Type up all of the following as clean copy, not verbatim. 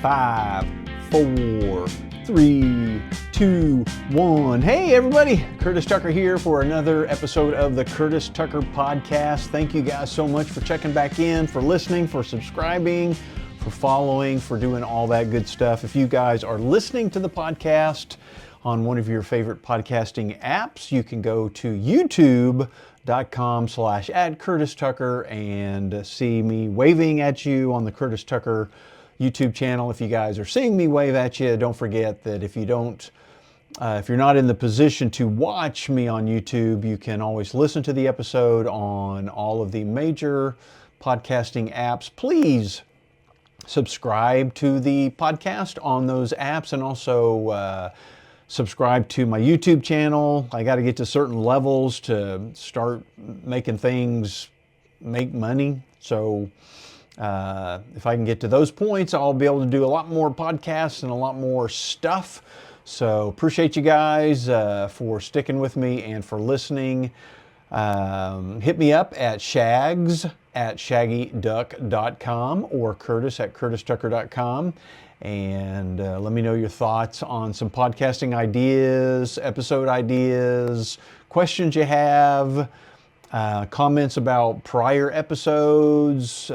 5, 4, 3, 2, 1. Hey everybody, Curtis Tucker here for another episode of the Curtis Tucker Podcast. Thank you guys so much for checking back in, for listening, for subscribing, for following, for doing all that good stuff. If you guys are listening to the podcast on one of your favorite podcasting apps, you can go to youtube.com/@CurtisTucker and see me waving at you on the Curtis Tucker YouTube channel. If you guys are seeing me wave at you, don't forget that if you're not in the position to watch me on YouTube, you can always listen to the episode on all of the major podcasting apps. Please subscribe to the podcast on those apps, and also subscribe to my YouTube channel. I got to get to certain levels to start making things make money. So if I can get to those points, I'll be able to do a lot more podcasts and a lot more stuff. So appreciate you guys for sticking with me and for listening. Hit me up at shags@shaggyduck.com or curtis@curtistucker.com, and let me know your thoughts on some podcasting ideas, episode ideas, questions you have, comments about prior episodes,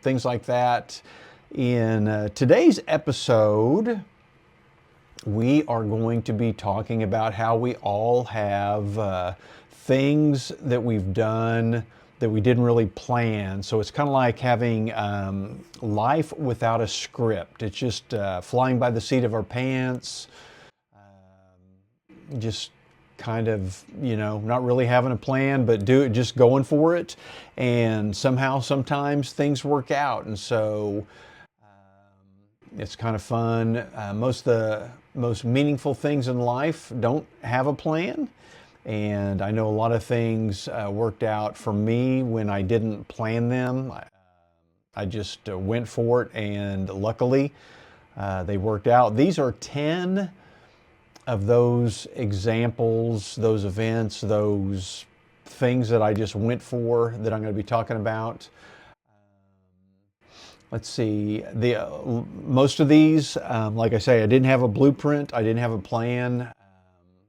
things like that. In today's episode, we are going to be talking about how we all have things that we've done that we didn't really plan. So it's kind of like having life without a script. It's just flying by the seat of our pants, just kind of, not really having a plan, but just going for it. And somehow, sometimes things work out. And so it's kind of fun. Most of the most meaningful things in life don't have a plan. And I know a lot of things worked out for me when I didn't plan them. I just went for it, and luckily they worked out. These are 10 of those examples, those events, those things that I just went for that I'm going to be talking about. Let's see, most of these, like I say, I didn't have a blueprint, I didn't have a plan.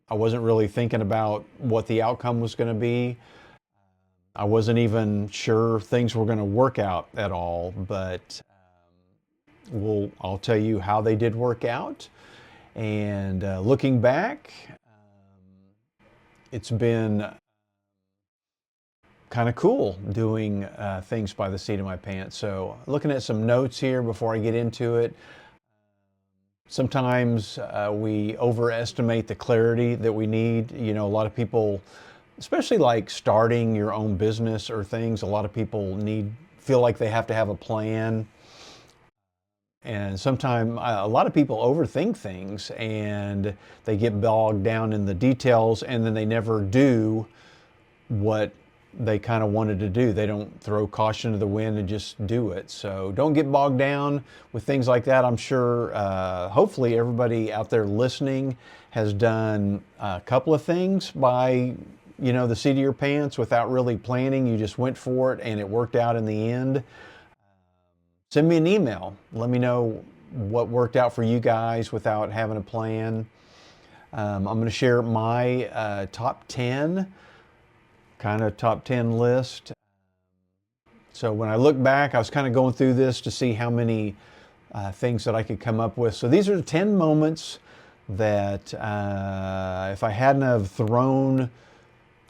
I wasn't really thinking about what the outcome was going to be. I wasn't even sure things were going to work out at all, but I'll tell you how they did work out. And looking back, it's been kind of cool doing things by the seat of my pants. So looking at some notes here before I get into it. Sometimes we overestimate the clarity that we need. A lot of people, especially like starting your own business or things, a lot of people feel like they have to have a plan. And sometimes a lot of people overthink things, and they get bogged down in the details, and then they never do what they kind of wanted to do. They don't throw caution to the wind and just do it. So don't get bogged down with things like that. I'm sure, hopefully everybody out there listening has done a couple of things by, the seat of your pants without really planning. You just went for it and it worked out in the end. Send me an email. Let me know what worked out for you guys without having a plan. I'm going to share my top 10 list. So when I look back, I was kind of going through this to see how many things that I could come up with. So these are the 10 moments that if I hadn't have thrown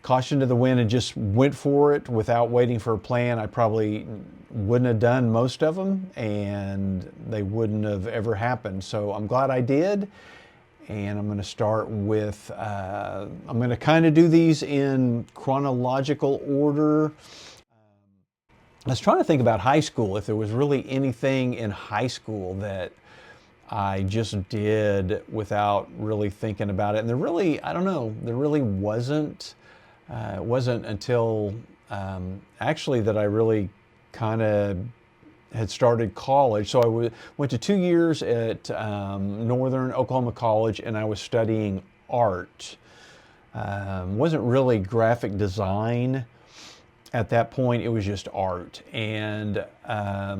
caution to the wind and just went for it without waiting for a plan, I probably wouldn't have done most of them, and they wouldn't have ever happened. So I'm glad I did. And I'm going to start with, I'm going to kind of do these in chronological order. I was trying to think about high school, if there was really anything in high school that I just did without really thinking about it. And there really wasn't. It wasn't until actually that I really kind of had started college. So I went to 2 years at Northern Oklahoma College, and I was studying art. Wasn't really graphic design. at that point, it was just art. And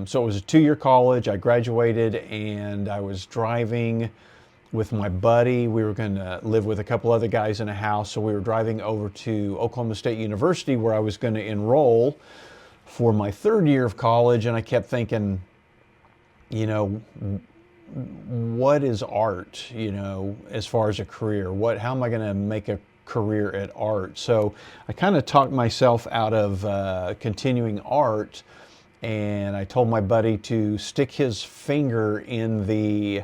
so it was a 2-year college. I graduated and I was driving with my buddy. We were going to live with a couple other guys in a house. So we were driving over to Oklahoma State University where I was going to enroll for my 3rd year of college. And I kept thinking, you know, what is art, you know, as far as a career? How am I going to make a career at art? So I kind of talked myself out of continuing art, and I told my buddy to stick his finger in the,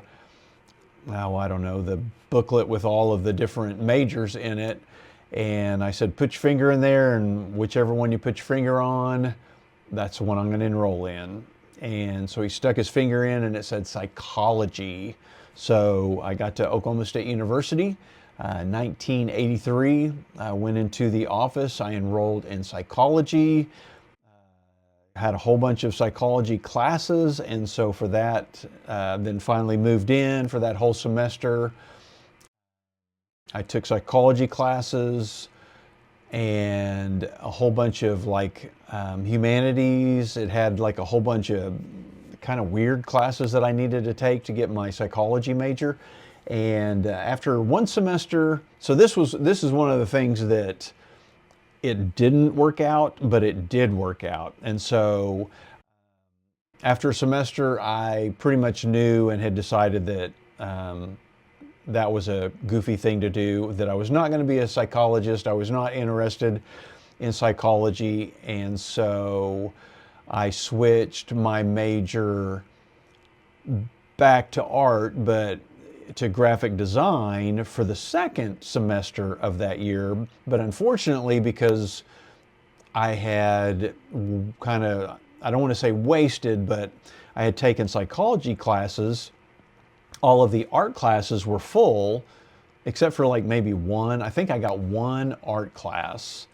oh, I don't know, the booklet with all of the different majors in it. And I said, put your finger in there, and whichever one you put your finger on, that's the one I'm going to enroll in. And so he stuck his finger in and it said psychology. So I got to Oklahoma State University, 1983. I went into the office. I enrolled in psychology, had a whole bunch of psychology classes. And so for that, then finally moved in for that whole semester. I took psychology classes and a whole bunch of like humanities. It had like a whole bunch of kind of weird classes that I needed to take to get my psychology major. And after one semester, so this is one of the things that it didn't work out, but it did work out. And so after a semester, I pretty much knew and had decided that that was a goofy thing to do, that I was not going to be a psychologist. I was not interested in psychology. And so I switched my major back to art, but to graphic design for the 2nd semester of that year. But unfortunately, because I had kind of, I don't want to say wasted, but I had taken psychology classes, all of the art classes were full, except for like maybe one. I think I got one art class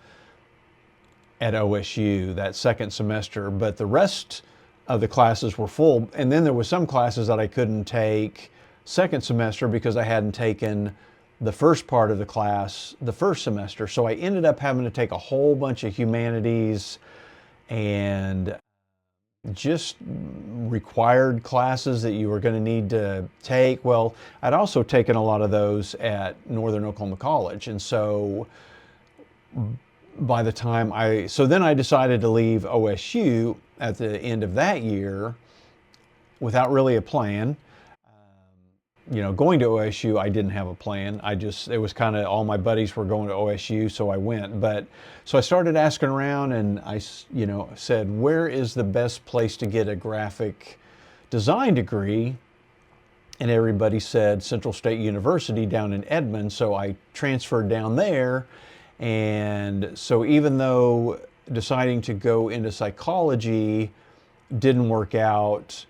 at OSU that 2nd semester, but the rest of the classes were full. And then there were some classes that I couldn't take 2nd semester because I hadn't taken the first part of the class the 1st semester. So I ended up having to take a whole bunch of humanities and just required classes that you were going to need to take. Well, I'd also taken a lot of those at Northern Oklahoma College. And so by the time then I decided to leave OSU at the end of that year without really a plan. You know, going to OSU, I didn't have a plan. It was kind of all my buddies were going to OSU, so I went. So I started asking around and I, you know, said, where is the best place to get a graphic design degree? And everybody said Central State University down in Edmond. So I transferred down there. And so even though deciding to go into psychology didn't work out,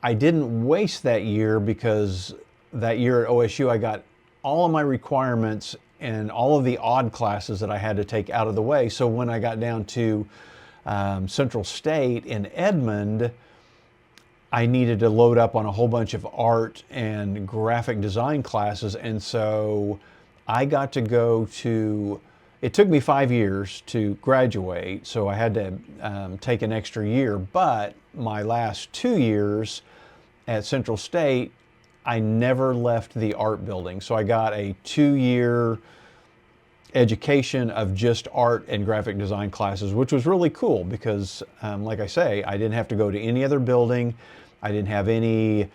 I didn't waste that year, because that year at OSU, I got all of my requirements and all of the odd classes that I had to take out of the way. So when I got down to Central State in Edmond, I needed to load up on a whole bunch of art and graphic design classes. And so I got to go to, it took me 5 years to graduate, so I had to take an extra year. But my last 2 years at Central State, I never left the art building. So I got a 2-year education of just art and graphic design classes, which was really cool because, like I say, I didn't have to go to any other building. I didn't have any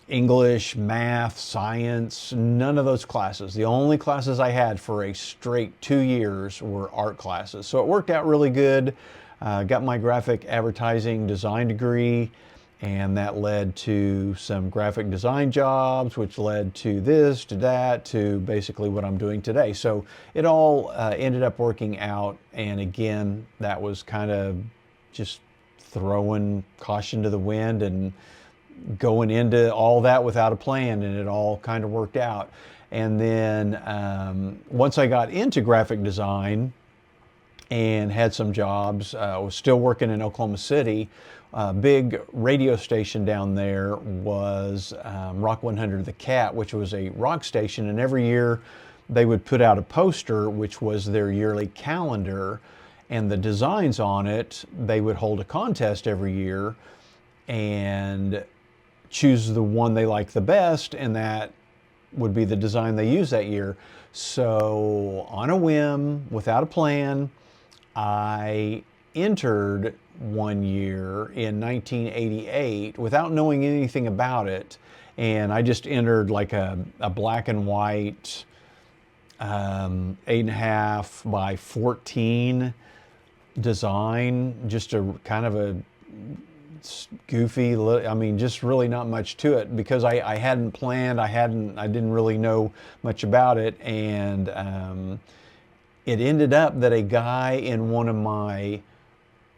English, math, science, none of those classes. The only classes I had for a straight 2 years were art classes. So it worked out really good. Got my graphic advertising design degree, and that led to some graphic design jobs, which led to this, to that, to basically what I'm doing today. So it all ended up working out. And again, that was kind of just throwing caution to the wind and going into all that without a plan, and it all kind of worked out. And then once I got into graphic design and had some jobs, I was still working in Oklahoma City. A big radio station down there was Rock 100 The Cat, which was a rock station, and every year they would put out a poster, which was their yearly calendar. and the designs on it, they would hold a contest every year and choose the one they like the best, and that would be the design they use that year. So on a whim, without a plan, I entered one year in 1988 without knowing anything about it. And I just entered like a black and white 8.5 by 14 design, just a kind of a goofy, I mean, just really not much to it, because I hadn't planned, I didn't really know much about it. And it ended up that a guy in one of my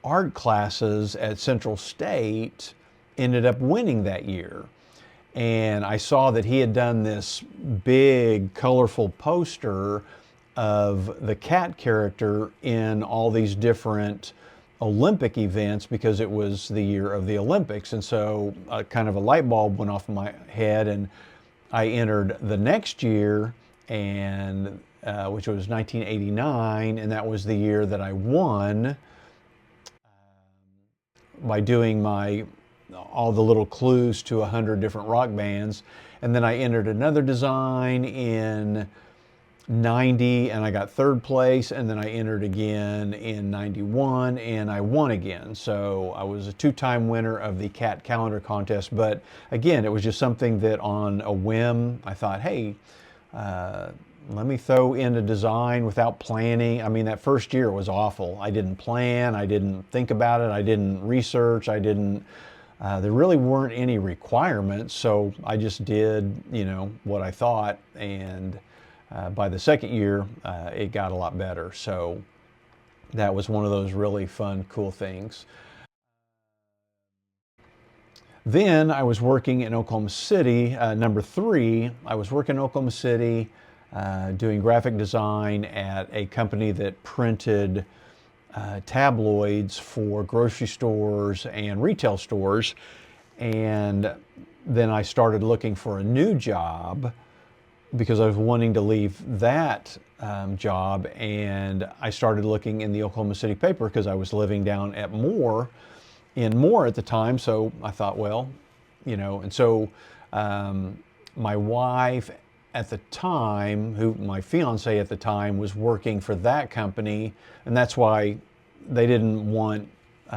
art classes at Central State ended up winning that year. And I saw that he had done this big, colorful poster of the cat character in all these different Olympic events, because it was the year of the Olympics. And so kind of a light bulb went off in my head, and I entered the next year, and which was 1989, and that was the year that I won by doing all the little clues to 100 different rock bands. And then I entered another design in 90, and I got third place, and then I entered again in 91, and I won again. So I was a two-time winner of the cat calendar contest. But again, it was just something that on a whim, I thought, hey, let me throw in a design without planning. I mean, that first year was awful. I didn't plan, I didn't think about it, I didn't research, there really weren't any requirements, so I just did, what I thought. And by the second year, it got a lot better. So that was one of those really fun, cool things. Then I was working in Oklahoma City, number 3. I was working in Oklahoma City doing graphic design at a company that printed tabloids for grocery stores and retail stores. And then I started looking for a new job because I was wanting to leave that job. And I started looking in the Oklahoma City paper because I was living down at Moore at the time. So I thought, well, and so my wife at the time, my fiance at the time, was working for that company, and that's why they didn't want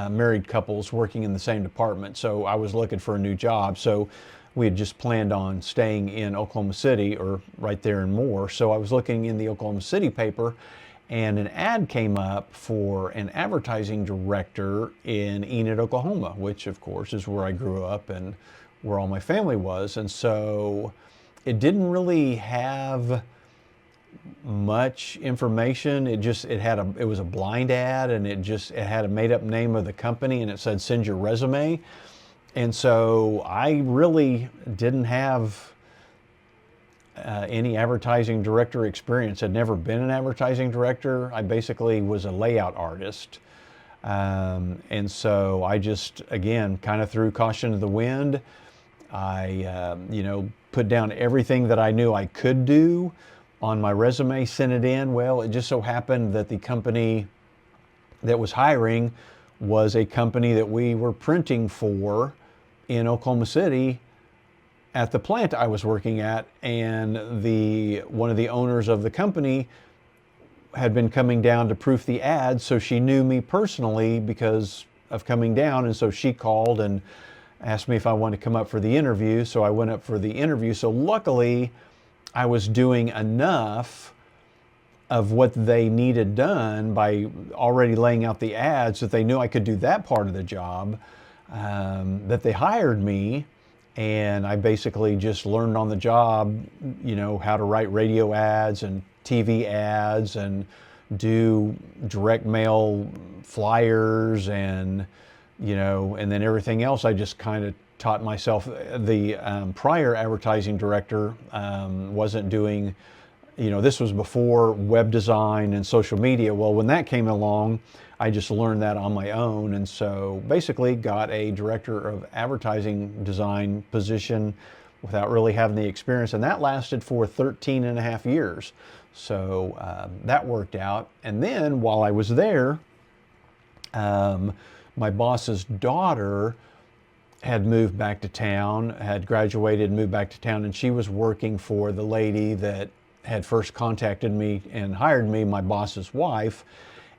married couples working in the same department. So I was looking for a new job. So we had just planned on staying in Oklahoma City, or right there in Moore. So I was looking in the Oklahoma City paper, and an ad came up for an advertising director in Enid, Oklahoma, which of course is where I grew up and where all my family was. And so it didn't really have much information. It was a blind ad, and it had a made up name of the company, and it said send your resume. And so I really didn't have any advertising director experience. I'd never been an advertising director. I basically was a layout artist. And so I just, again, kind of threw caution to the wind. I, put down everything that I knew I could do on my resume, sent it in. Well, it just so happened that the company that was hiring was a company that we were printing for in Oklahoma City at the plant I was working at. And one of the owners of the company had been coming down to proof the ad, so she knew me personally because of coming down. And so she called and asked me if I wanted to come up for the interview. So I went up for the interview. So luckily, I was doing enough of what they needed done by already laying out the ads that they knew I could do that part of the job, that they hired me. And I basically just learned on the job, how to write radio ads and TV ads and do direct mail flyers, and and then everything else I just kind of taught myself. The prior advertising director wasn't doing, this was before web design and social media. Well, when that came along, I just learned that on my own. And so basically got a director of advertising design position without really having the experience. And that lasted for 13 and a half years. So that worked out. And then while I was there, Um, my boss's daughter had moved back to town, had graduated, moved back to town, and she was working for the lady that had first contacted me and hired me, my boss's wife.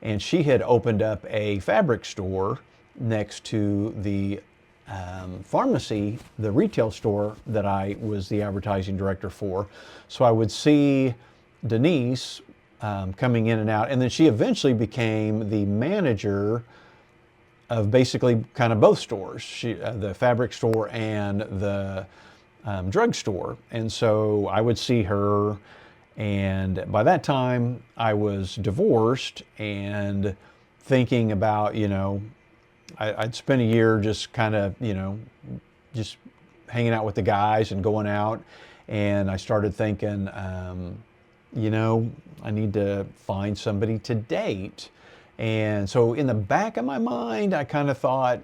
And she had opened up a fabric store next to the pharmacy, the retail store that I was the advertising director for. So I would see Denise coming in and out, and then she eventually became the manager of basically kind of both stores, the fabric store and the drugstore. And so I would see her, and by that time I was divorced and thinking about, I'd spent a year just kind of, just hanging out with the guys and going out. And I started thinking, I need to find somebody to date. And so in the back of my mind, I kind of thought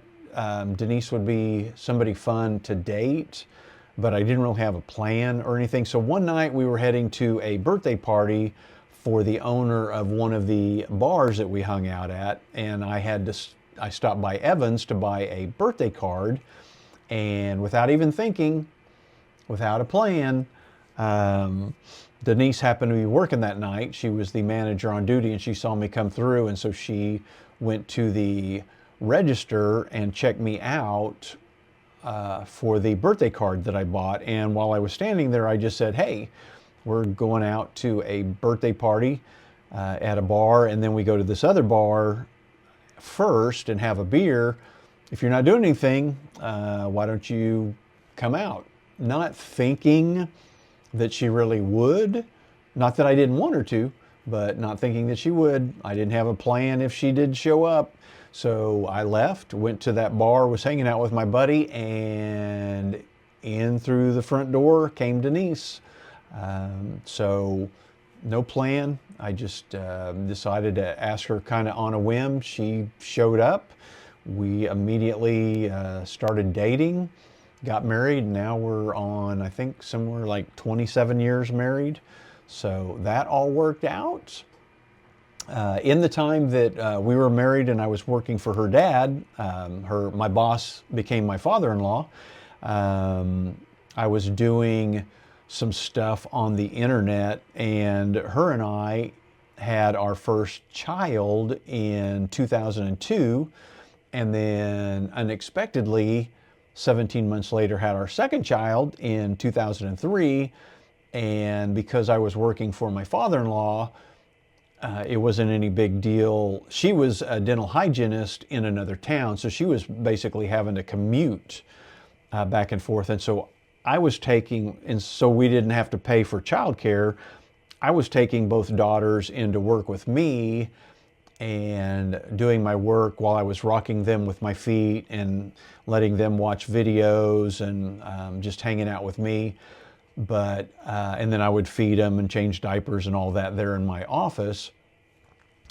Denise would be somebody fun to date, but I didn't really have a plan or anything. So one night we were heading to a birthday party for the owner of one of the bars that we hung out at, and I stopped by Evans to buy a birthday card, and without even thinking, without a plan, Denise happened to be working that night. She was the manager on duty, and she saw me come through, and so she went to the register and checked me out for the birthday card that I bought. And while I was standing there, I just said, "Hey, we're going out to a birthday party at a bar, and then we go to this other bar first and have a beer. If you're not doing anything, why don't you come out?" Not thinking that she really would. Not that I didn't want her to, but not thinking that she would. I didn't have a plan if she did show up. So I left, went to that bar, was hanging out with my buddy, and in through the front door came Denise. So no plan. I just decided to ask her kind of on a whim. She showed up. We immediately started dating, got married. Now we're on, I think, somewhere like 27 years married. So that all worked out. In the time that we were married and I was working for her dad, my boss became my father-in-law. I was doing some stuff on the internet, and her and I had our first child in 2002, and then unexpectedly 17 months later had our second child in 2003. And because I was working for my father-in-law, it wasn't any big deal. She was a dental hygienist in another town, so she was basically having to commute back and forth. And so and so we didn't have to pay for childcare. I was taking both daughters into work with me and doing my work while I was rocking them with my feet and letting them watch videos and just hanging out with me. And then I would feed them and change diapers and all that there in my office.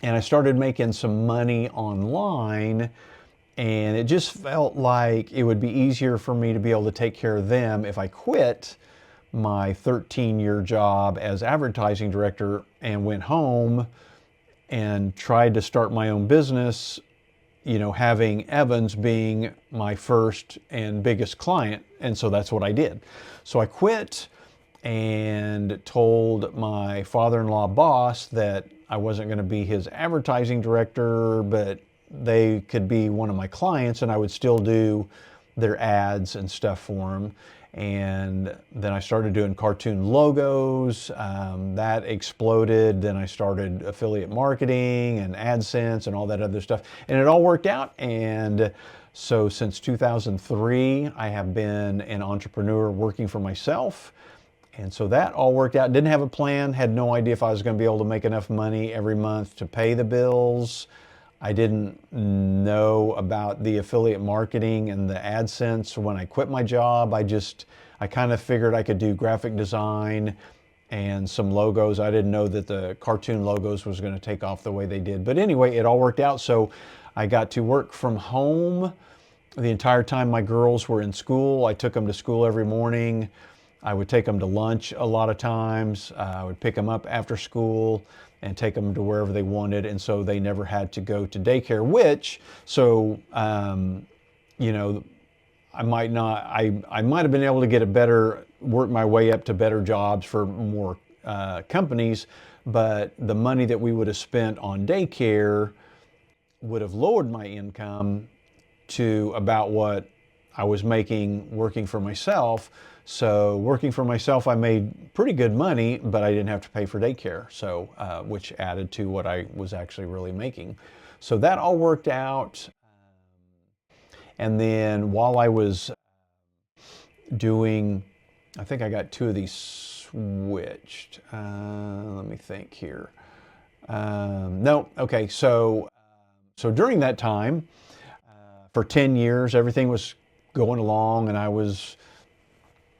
And I started making some money online, and it just felt like it would be easier for me to be able to take care of them if I quit my 13-year job as advertising director and went home and tried to start my own business, having Evans being my first and biggest client. And so that's what I did. So I quit and told my father-in-law boss that I wasn't going to be his advertising director, but they could be one of my clients and I would still do their ads and stuff for them. And then I started doing cartoon logos. That exploded. Then I started affiliate marketing and AdSense and all that other stuff. And it all worked out. And so since 2003, I have been an entrepreneur working for myself. And so that all worked out. Didn't have a plan, had no idea if I was going to be able to make enough money every month to pay the bills. I didn't know about the affiliate marketing and the AdSense when I quit my job. I kind of figured I could do graphic design and some logos. I didn't know that the cartoon logos was going to take off the way they did. But anyway, it all worked out. So I got to work from home the entire time my girls were in school. I took them to school every morning. I would take them to lunch a lot of times. I would pick them up after school. and take them to wherever they wanted, and so they never had to go to daycare. Which, so you know, I might not, I might have been able to get a better, work my way up to better jobs for more companies, but the money that we would have spent on daycare would have lowered my income to about what I was making working for myself. So working for myself, I made pretty good money, but I didn't have to pay for daycare. So, which added to what I was actually really making. So that all worked out. And then while I was doing, I think I got 2 of these switched. Let me think here. No, okay. So during that time, for 10 years, everything was going along, and I was,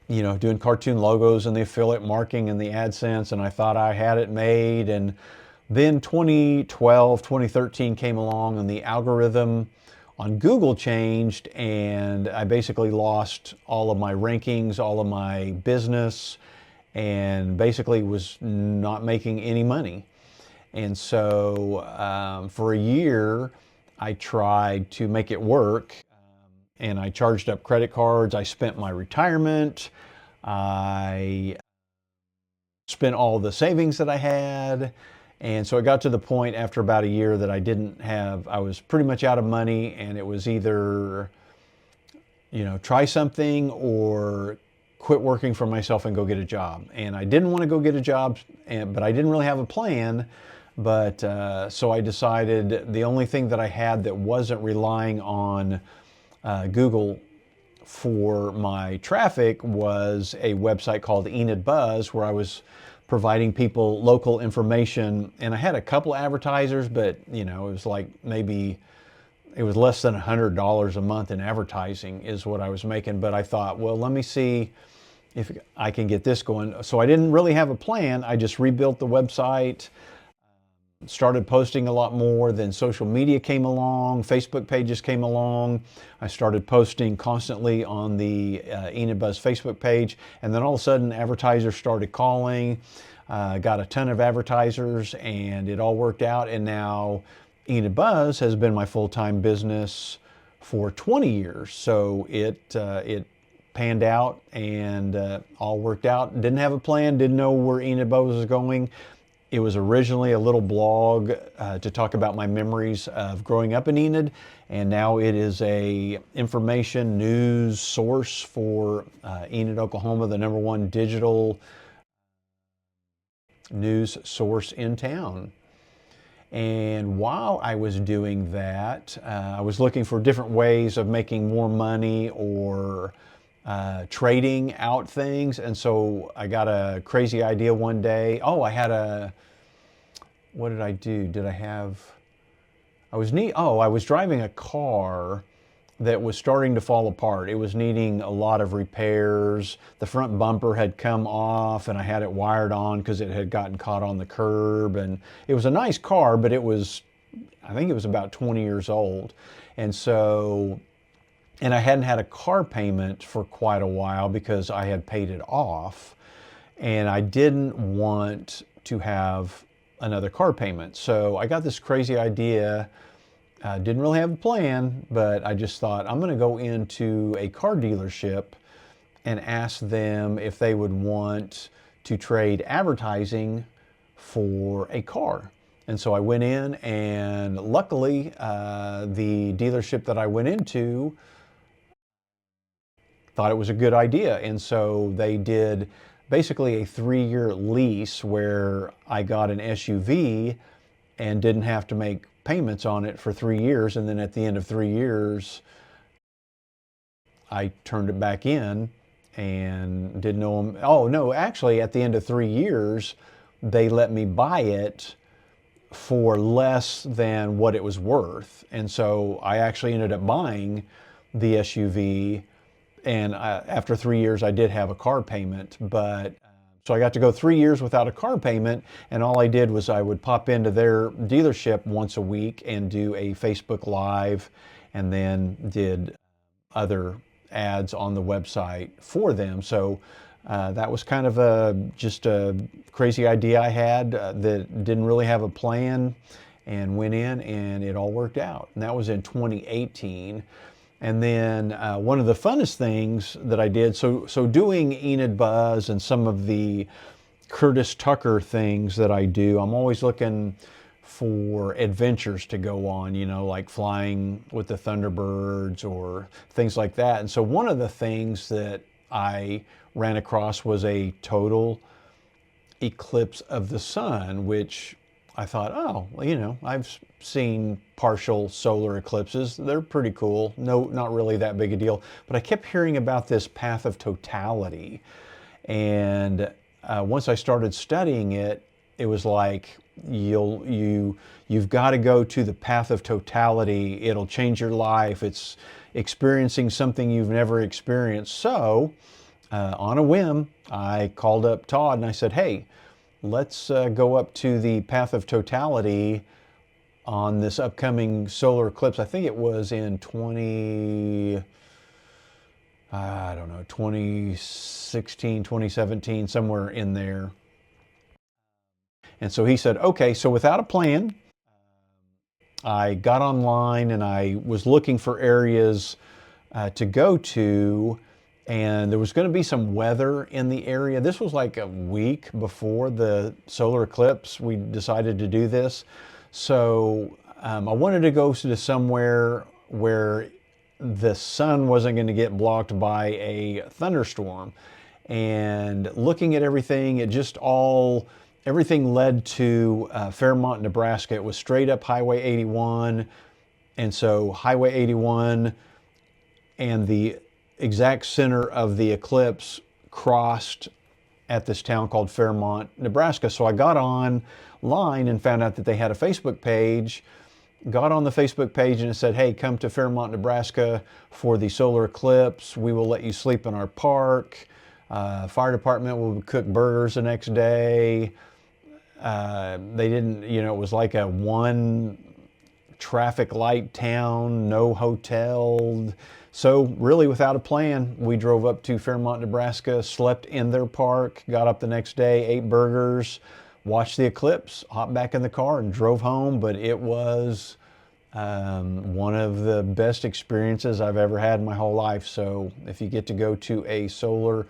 you know, doing cartoon logos and the affiliate marketing and the AdSense, and I thought I had it made. And then 2012, 2013 came along, and the algorithm on Google changed, and I basically lost all of my rankings, all of my business, and basically was not making any money. And so for a year, I tried to make it work, and I charged up credit cards. I spent my retirement. I spent all the savings that I had. And so it got to the point after about a year that I was pretty much out of money, and it was either, you know, try something or quit working for myself and go get a job. And I didn't want to go get a job, but I didn't really have a plan. But so I decided the only thing that I had that wasn't relying on Google for my traffic was a website called Enid Buzz, where I was providing people local information. And I had a couple advertisers, but you know, it was like it was less than $100 a month in advertising is what I was making. But I thought, well, let me see if I can get this going. So I didn't really have a plan. I just rebuilt the website, started posting a lot more. Then social media came along, Facebook pages came along. I started posting constantly on the Enid Buzz Facebook page, and then all of a sudden advertisers started calling. Got a ton of advertisers, and it all worked out. And now Enid Buzz has been my full-time business for 20 years. So it panned out, and all worked out. Didn't have a plan, didn't know where Enid Buzz was going. It was originally a little blog to talk about my memories of growing up in Enid, and now it is a information news source for Enid, Oklahoma, the #1 digital news source in town. And while I was doing that, I was looking for different ways of making more money or trading out things. And so I got a crazy idea one day. Oh, what did I do? I was driving a car that was starting to fall apart. It was needing a lot of repairs. The front bumper had come off, and I had it wired on because it had gotten caught on the curb. And it was a nice car, but I think it was about 20 years old. And I hadn't had a car payment for quite a while because I had paid it off, and I didn't want to have another car payment. So I got this crazy idea. Didn't really have a plan, but I just thought I'm going to go into a car dealership and ask them if they would want to trade advertising for a car. And so I went in, and luckily the dealership that I went into thought it was a good idea. And so they did basically a 3-year lease where I got an SUV and didn't have to make payments on it for 3 years. And then at the end of 3 years, I turned it back in and didn't know them. Oh, no, actually, at the end of 3 years, they let me buy it for less than what it was worth. And so I actually ended up buying the SUV. And after 3 years, I did have a car payment, but so I got to go 3 years without a car payment. And all I did was I would pop into their dealership once a week and do a Facebook Live, and then did other ads on the website for them. So That was kind of just a crazy idea I had that didn't really have a plan, and went in and it all worked out. And that was in 2018. And then one of the funnest things that I did, so doing Enid Buzz and some of the Curtis Tucker things that I do, I'm always looking for adventures to go on, like flying with the Thunderbirds or things like that. And so one of the things that I ran across was a total eclipse of the sun, which I thought, oh, well, I've seen partial solar eclipses. They're pretty cool. No, not really that big a deal. But I kept hearing about this path of totality. And once I started studying it, it was like, you've got to go to the path of totality. It'll change your life. It's experiencing something you've never experienced. So on a whim, I called up Todd and I said, hey, let's go up to the path of totality on this upcoming solar eclipse. I think it was in 2016, 2017, somewhere in there. And so he said, okay, so without a plan, I got online and I was looking for areas to go to, and there was going to be some weather in the area. This was like a week before the solar eclipse. We decided to do this. So I wanted to go to somewhere where the sun wasn't going to get blocked by a thunderstorm. And looking at everything, everything led to Fairmont, Nebraska. It was straight up Highway 81. And so Highway 81 and the exact center of the eclipse crossed at this town called Fairmont, Nebraska. So I got online and found out that they had a Facebook page, got on the Facebook page, and it said, hey, come to Fairmont, Nebraska for the solar eclipse. We will let you sleep in our park. Fire department will cook burgers the next day. They didn't, it was like a one traffic light town, no hotel. So really without a plan, we drove up to Fairmont, Nebraska, slept in their park, got up the next day, ate burgers, watched the eclipse, hopped back in the car and drove home. But it was one of the best experiences I've ever had in my whole life. So if you get to go to a solar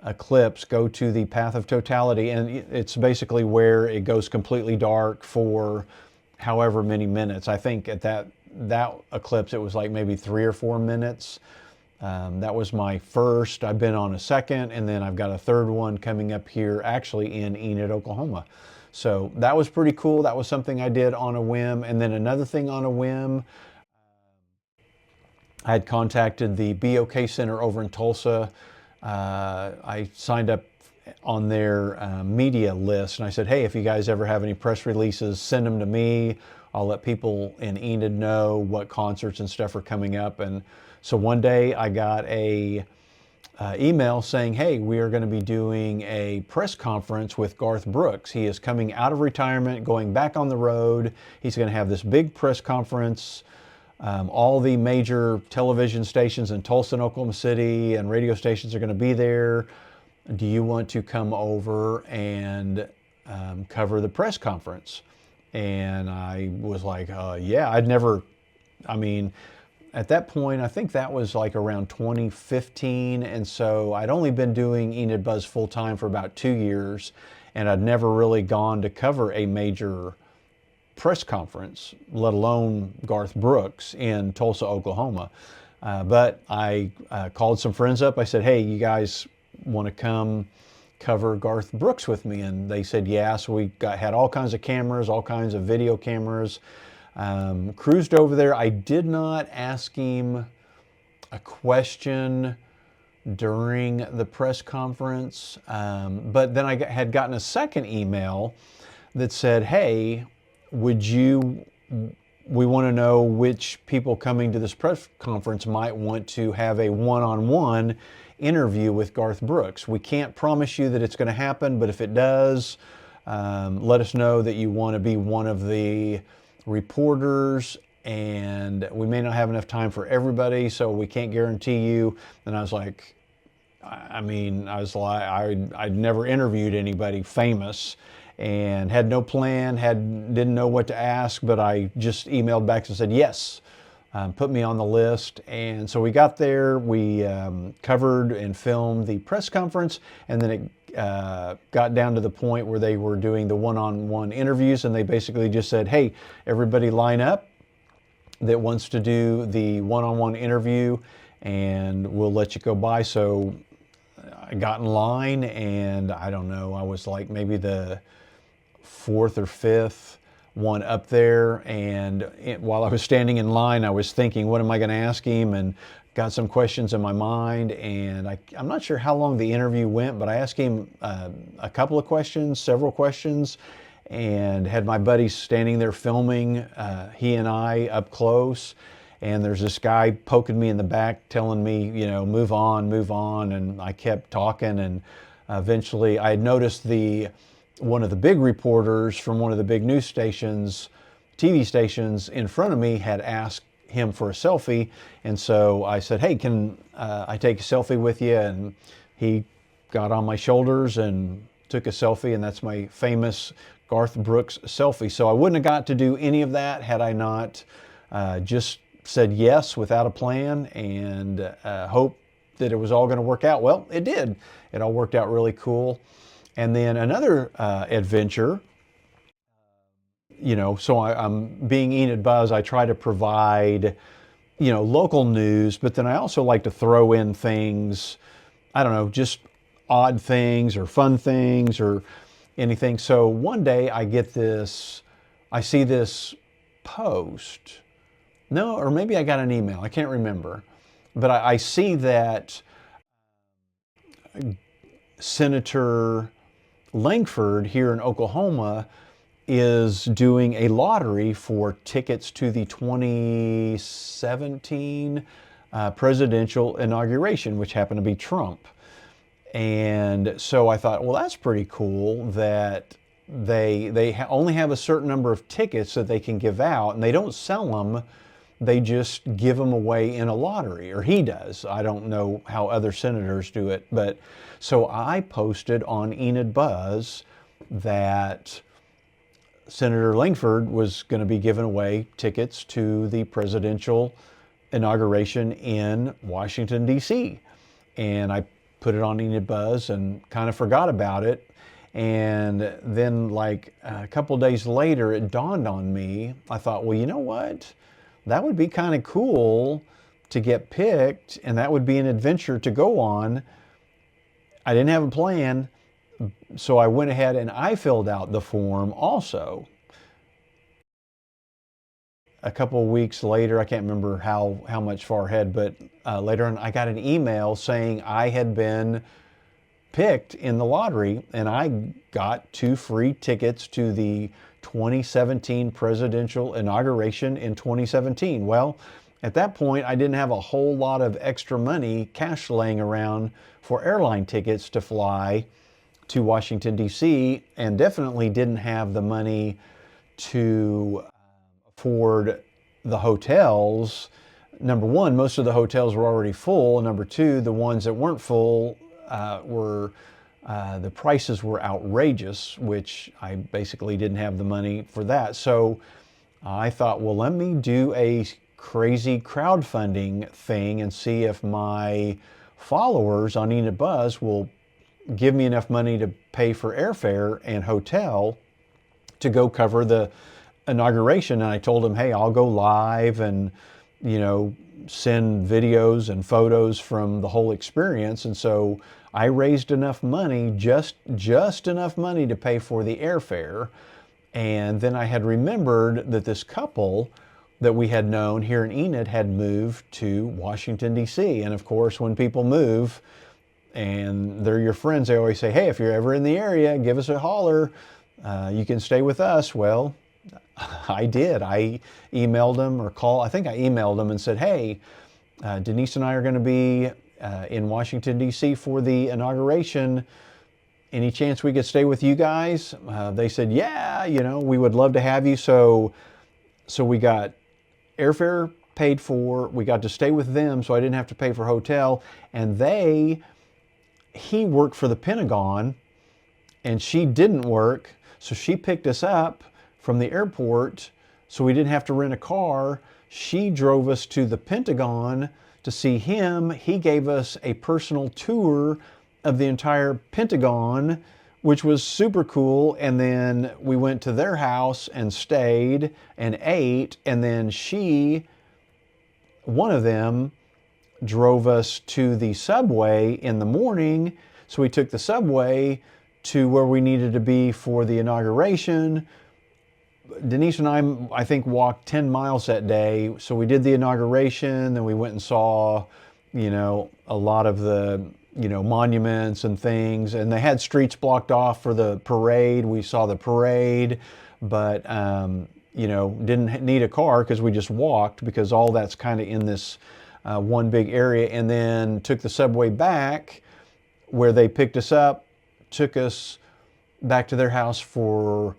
eclipse, go to the path of totality, and it's basically where it goes completely dark for however many minutes. I think at that eclipse, it was like maybe 3 or 4 minutes. That was my first. I've been on a second, and then I've got a third one coming up here, actually in Enid, Oklahoma. So that was pretty cool. That was something I did on a whim. And then another thing on a whim, I had contacted the BOK Center over in Tulsa. I signed up on their media list, and I said, hey, if you guys ever have any press releases, send them to me. I'll let people in Enid know what concerts and stuff are coming up. And so one day I got a email saying, hey, we are going to be doing a press conference with Garth Brooks. He is coming out of retirement, going back on the road. He's going to have this big press conference. All the major television stations in Tulsa and Oklahoma City and radio stations are going to be there. Do you want to come over and cover the press conference? And I was like, yeah, at that point, I think that was like around 2015. And so I'd only been doing Enid Buzz full time for about 2 years, and I'd never really gone to cover a major press conference, let alone Garth Brooks in Tulsa, Oklahoma. But I called some friends up. I said, hey, you guys want to come cover Garth Brooks with me? And they said, yeah. So we had all kinds of cameras, all kinds of video cameras, cruised over there. I did not ask him a question during the press conference, but then I had gotten a second email that said, hey, we want to know which people coming to this press conference might want to have a one-on-one interview with Garth Brooks. We can't promise you that it's going to happen, but if it does, let us know that you want to be one of the reporters, and we may not have enough time for everybody, so we can't guarantee you. And I was like, I mean, I was like, I'd never interviewed anybody famous and had no plan, didn't know what to ask, but I just emailed back and said yes, put me on the list. And so we got there, we covered and filmed the press conference, and then it got down to the point where they were doing the one-on-one interviews, and they basically just said, hey, everybody line up that wants to do the one-on-one interview, and we'll let you go by. So I got in line, and I don't know, I was like maybe the fourth or fifth one up there. And while I was standing in line, I was thinking, what am I going to ask him? And got some questions in my mind. And I'm not sure how long the interview went, but I asked him a couple of questions, several questions, and had my buddies standing there filming, he and I up close. And there's this guy poking me in the back, telling me, you know, move on, move on. And I kept talking. And eventually I had noticed one of the big reporters from one of the big news stations, TV stations in front of me, had asked him for a selfie. And so I said, hey, can I take a selfie with you? And he got on my shoulders and took a selfie. And that's my famous Garth Brooks selfie. So I wouldn't have got to do any of that had I not just said yes without a plan and hope that it was all going to work out. Well, it did. It all worked out really cool. And then another adventure, you know, so I'm being Enid Buzz, I try to provide, you know, local news, but then I also like to throw in things, I don't know, just odd things or fun things or anything. So one day I see this post. No, or maybe I got an email. I can't remember. But I see that Senator Langford here in Oklahoma is doing a lottery for tickets to the 2017 presidential inauguration, which happened to be Trump. And so I thought, well, that's pretty cool that they only have a certain number of tickets that they can give out, and they don't sell them. They just give them away in a lottery, or he does. I don't know how other senators do it. But so I posted on Enid Buzz that Senator Langford was going to be giving away tickets to the presidential inauguration in Washington, D.C. And I put it on Enid Buzz and kind of forgot about it. And then like a couple days later, it dawned on me. I thought, well, you know what? That would be kind of cool to get picked, and that would be an adventure to go on. I didn't have a plan, so I went ahead and I filled out the form also. A couple of weeks later, I can't remember how much far ahead, but later on I got an email saying I had been picked in the lottery, and I got 2 free tickets to the 2017 presidential inauguration in 2017. Well, at that point, I didn't have a whole lot of extra money, cash laying around for airline tickets to fly to Washington, D.C., and definitely didn't have the money to afford the hotels. Number one, most of the hotels were already full. Number two, the ones that weren't full the prices were outrageous, which I basically didn't have the money for that. So I thought, well, let me do a crazy crowdfunding thing and see if my followers on Enid Buzz will give me enough money to pay for airfare and hotel to go cover the inauguration. And I told them, hey, I'll go live and, you know, send videos and photos from the whole experience. And so I raised enough money, just enough money to pay for the airfare. And then I had remembered that this couple that we had known here in Enid had moved to Washington, D.C. And of course, when people move and they're your friends, they always say, hey, if you're ever in the area, give us a holler. You can stay with us. Well, I did. I emailed them or called. I think I emailed them and said, hey, Denise and I are going to be in Washington, D.C. for the inauguration. Any chance we could stay with you guys? They said, yeah, you know, we would love to have you. So we got airfare paid for. We got to stay with them, so I didn't have to pay for hotel. And they he worked for the Pentagon and she didn't work. So she picked us up from the airport so we didn't have to rent a car. She drove us to the Pentagon to see him. He gave us a personal tour of the entire Pentagon, which was super cool. And then we went to their house and stayed and ate. And then one of them, drove us to the subway in the morning. So we took the subway to where we needed to be for the inauguration. Denise and I think, walked 10 miles that day. So we did the inauguration, then we went and saw, a lot of the, monuments and things. And they had streets blocked off for the parade. We saw the parade, but, didn't need a car because we just walked, because all that's kind of in this one big area. And then took the subway back where they picked us up, took us back to their house for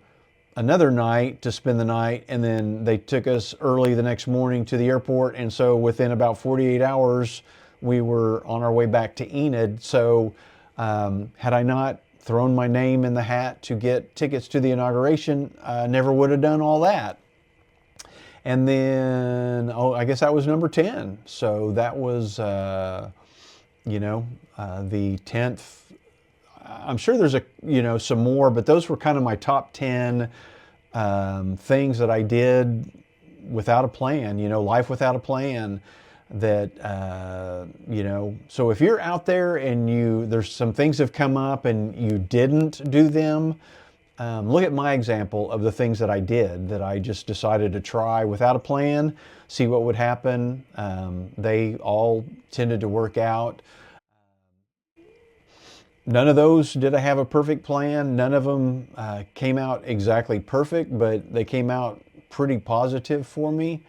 another night to spend the night, and then they took us early the next morning to the airport. And so within about 48 hours, we were on our way back to Enid. So had I not thrown my name in the hat to get tickets to the inauguration, I never would have done all that. And then, I guess that was number 10. So that was, the 10th. I'm sure there's some more, but those were kind of my top 10 things that I did without a plan, life without a plan. That, so if you're out there and there's some things have come up and you didn't do them, look at my example of the things that I did, that I just decided to try without a plan, see what would happen. They all tended to work out. None of those did I have a perfect plan. None of them came out exactly perfect, but they came out pretty positive for me.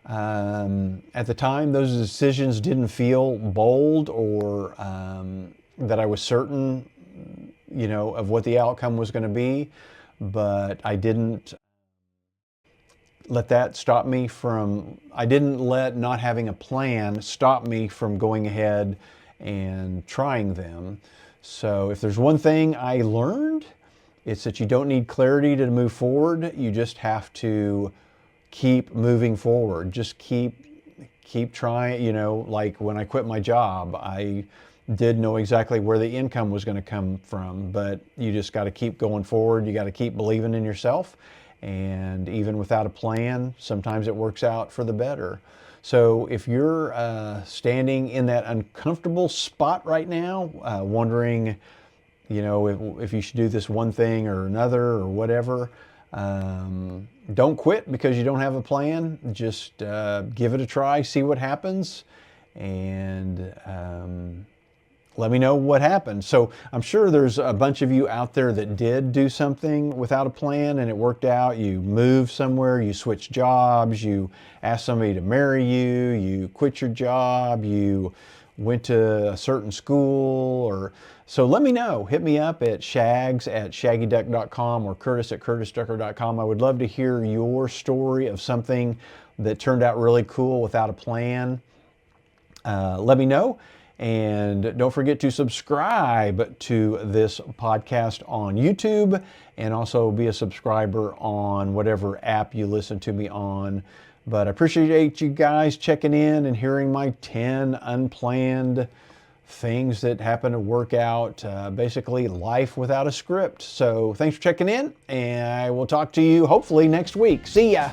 At the time, those decisions didn't feel bold or that I was certain, of what the outcome was going to be, but I didn't let that stop me from, I didn't let not having a plan stop me from going ahead and trying them. So if there's one thing I learned, it's that you don't need clarity to move forward. You just have to keep moving forward. Just keep trying. Like when I quit my job, I did know exactly where the income was going to come from, but you just got to keep going forward. You got to keep believing in yourself. And even without a plan, sometimes it works out for the better. So if you're standing in that uncomfortable spot right now, wondering, if you should do this one thing or another or whatever, don't quit because you don't have a plan. Just give it a try, see what happens, and let me know what happened. So I'm sure there's a bunch of you out there that did do something without a plan and it worked out. You moved somewhere, you switched jobs, you asked somebody to marry you, you quit your job, you went to a certain school, so let me know. Hit me up at shags@shaggyduck.com or curtis@curtisducker.com. I would love to hear your story of something that turned out really cool without a plan. Let me know. And don't forget to subscribe to this podcast on YouTube, and also be a subscriber on whatever app you listen to me on. But I appreciate you guys checking in and hearing my 10 unplanned things that happen to work out. Basically, life without a script. So thanks for checking in, and I will talk to you hopefully next week. See ya.